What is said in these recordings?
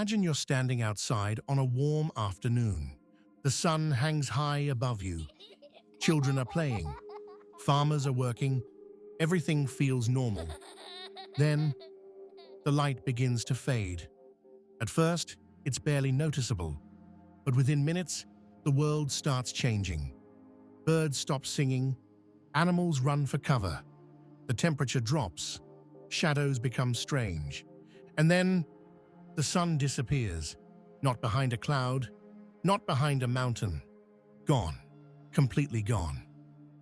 Imagine you're standing outside on a warm afternoon. The sun hangs high above you. Children are playing. Farmers are working. Everything feels normal. Then, the light begins to fade. At first, it's barely noticeable, but within minutes, the world starts changing. Birds stop singing, animals run for cover, the temperature drops, shadows become strange, and then the sun disappears, not behind a cloud, not behind a mountain. Gone, completely gone.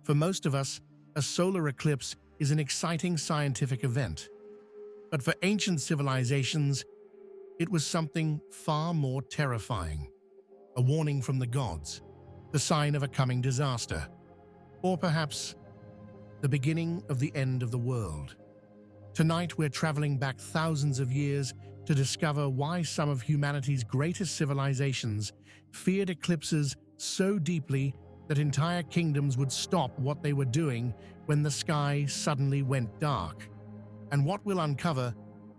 For most of us, a solar eclipse is an exciting scientific event. But for ancient civilizations, it was something far more terrifying. A warning from the gods, the sign of a coming disaster, or perhaps the beginning of the end of the world. Tonight, we're traveling back thousands of years to discover why some of humanity's greatest civilizations feared eclipses so deeply that entire kingdoms would stop what they were doing when the sky suddenly went dark. And what we'll uncover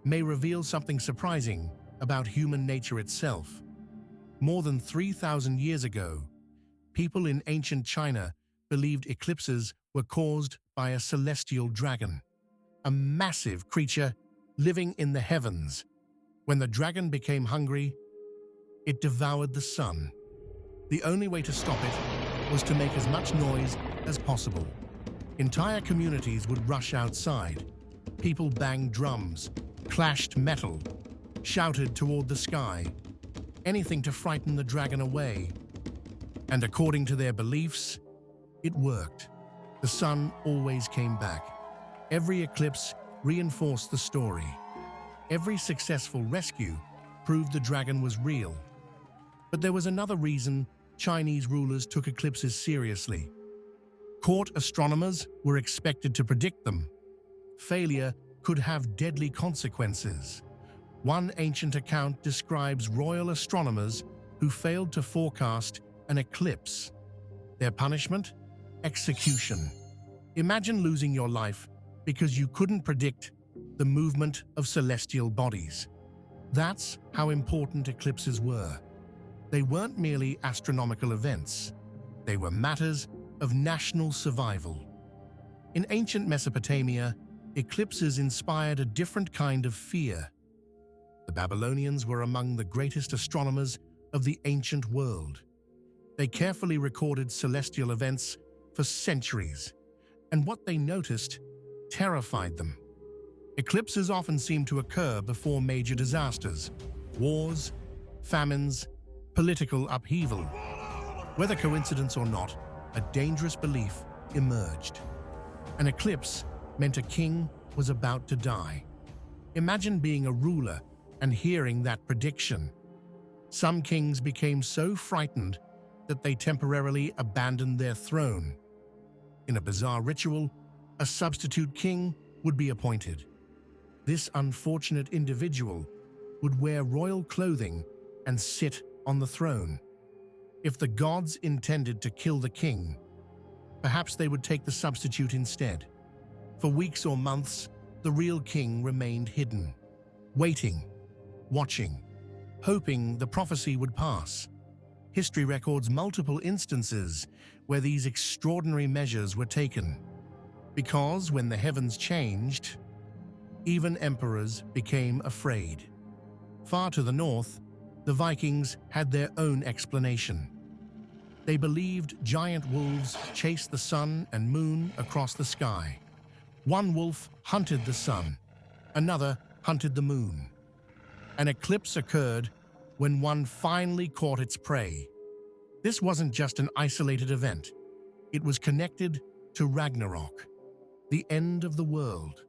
may reveal something surprising about human nature itself. More than 3,000 years ago, people in ancient China believed eclipses were caused by a celestial dragon, a massive creature living in the heavens. When the dragon became hungry, it devoured the sun. The only way to stop it was to make as much noise as possible. Entire communities would rush outside. People banged drums, clashed metal, shouted toward the sky, anything to frighten the dragon away. And according to their beliefs, it worked. The sun always came back. Every eclipse reinforced the story. Every successful rescue proved the dragon was real. But there was another reason Chinese rulers took eclipses seriously. Court astronomers were expected to predict them. Failure could have deadly consequences. One ancient account describes royal astronomers who failed to forecast an eclipse. Their punishment? Execution. Imagine losing your life because you couldn't predict the movement of celestial bodies. That's how important eclipses were. They weren't merely astronomical events. They were matters of national survival. In ancient Mesopotamia, eclipses inspired a different kind of fear. The Babylonians were among the greatest astronomers of the ancient world. They carefully recorded celestial events for centuries, and what they noticed terrified them. Eclipses often seemed to occur before major disasters, wars, famines, political upheaval. Whether coincidence or not, a dangerous belief emerged. An eclipse meant a king was about to die. Imagine being a ruler and hearing that prediction. Some kings became so frightened that they temporarily abandoned their throne. In a bizarre ritual, a substitute king would be appointed. This unfortunate individual would wear royal clothing and sit on the throne. If the gods intended to kill the king, perhaps they would take the substitute instead. For weeks or months, the real king remained hidden, waiting, watching, hoping the prophecy would pass. History records multiple instances where these extraordinary measures were taken. Because when the heavens changed, even emperors became afraid. Far to the north, the Vikings had their own explanation. They believed giant wolves chased the sun and moon across the sky. One wolf hunted the sun, another hunted the moon. An eclipse occurred when one finally caught its prey. This wasn't just an isolated event. It was connected to Ragnarok, the end of the world.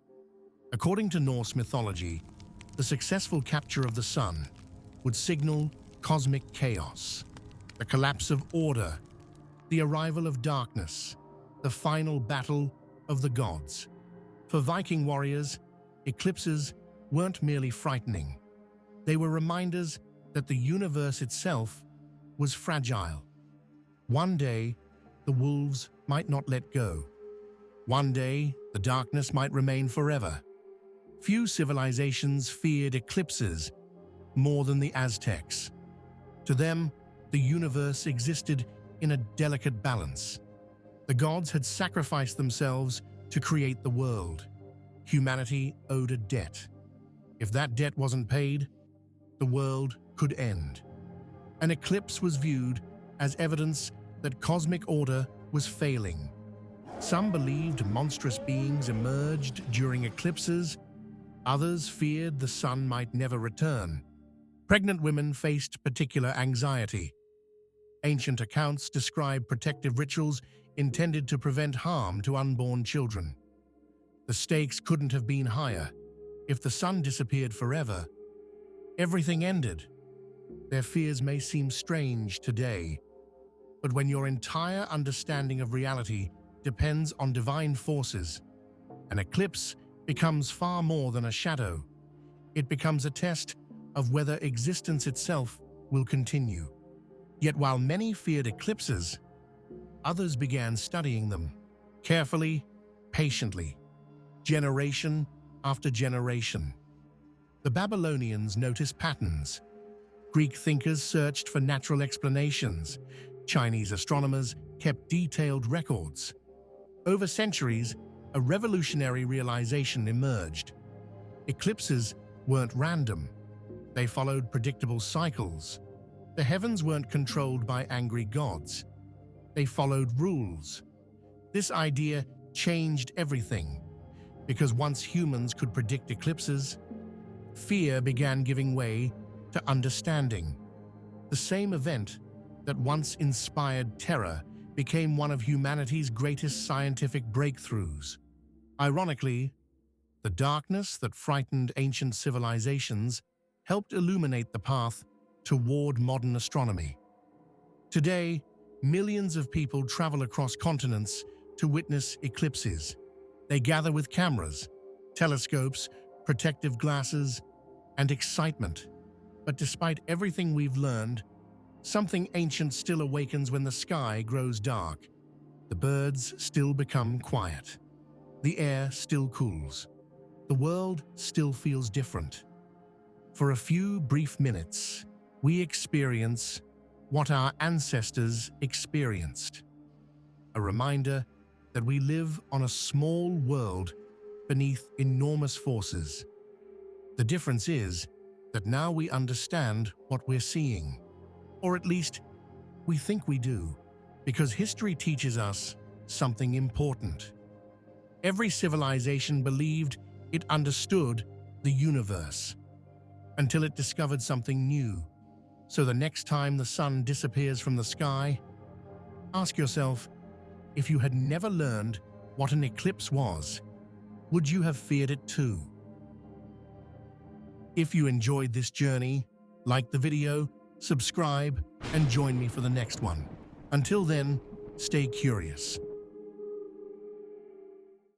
According to Norse mythology, the successful capture of the sun would signal cosmic chaos, the collapse of order, the arrival of darkness, the final battle of the gods. For Viking warriors, eclipses weren't merely frightening. They were reminders that the universe itself was fragile. One day, the wolves might not let go. One day, the darkness might remain forever. Few civilizations feared eclipses more than the Aztecs. To them, the universe existed in a delicate balance. The gods had sacrificed themselves to create the world. Humanity owed a debt. If that debt wasn't paid, the world could end. An eclipse was viewed as evidence that cosmic order was failing. Some believed monstrous beings emerged during eclipses. Others feared the sun might never return. Pregnant women faced particular anxiety. Ancient accounts describe protective rituals intended to prevent harm to unborn children. The stakes couldn't have been higher. If the sun disappeared forever, everything ended. Their fears may seem strange today, but when your entire understanding of reality depends on divine forces, an eclipse becomes far more than a shadow. It becomes a test of whether existence itself will continue. Yet while many feared eclipses, others began studying them carefully, patiently, generation after generation. The Babylonians noticed patterns. Greek thinkers searched for natural explanations. Chinese astronomers kept detailed records. Over centuries, a revolutionary realization emerged. Eclipses weren't random. They followed predictable cycles. The heavens weren't controlled by angry gods. They followed rules. This idea changed everything, because once humans could predict eclipses, fear began giving way to understanding. The same event that once inspired terror became one of humanity's greatest scientific breakthroughs. Ironically, the darkness that frightened ancient civilizations helped illuminate the path toward modern astronomy. Today, millions of people travel across continents to witness eclipses. They gather with cameras, telescopes, protective glasses, and excitement. But despite everything we've learned, something ancient still awakens when the sky grows dark. The birds still become quiet. The air still cools. The world still feels different. For a few brief minutes, we experience what our ancestors experienced. A reminder that we live on a small world beneath enormous forces. The difference is that now we understand what we're seeing. Or at least, we think we do, because history teaches us something important. Every civilization believed it understood the universe, until it discovered something new. So the next time the sun disappears from the sky, ask yourself, if you had never learned what an eclipse was, would you have feared it too? If you enjoyed this journey, like the video, subscribe, and join me for the next one. Until then, stay curious.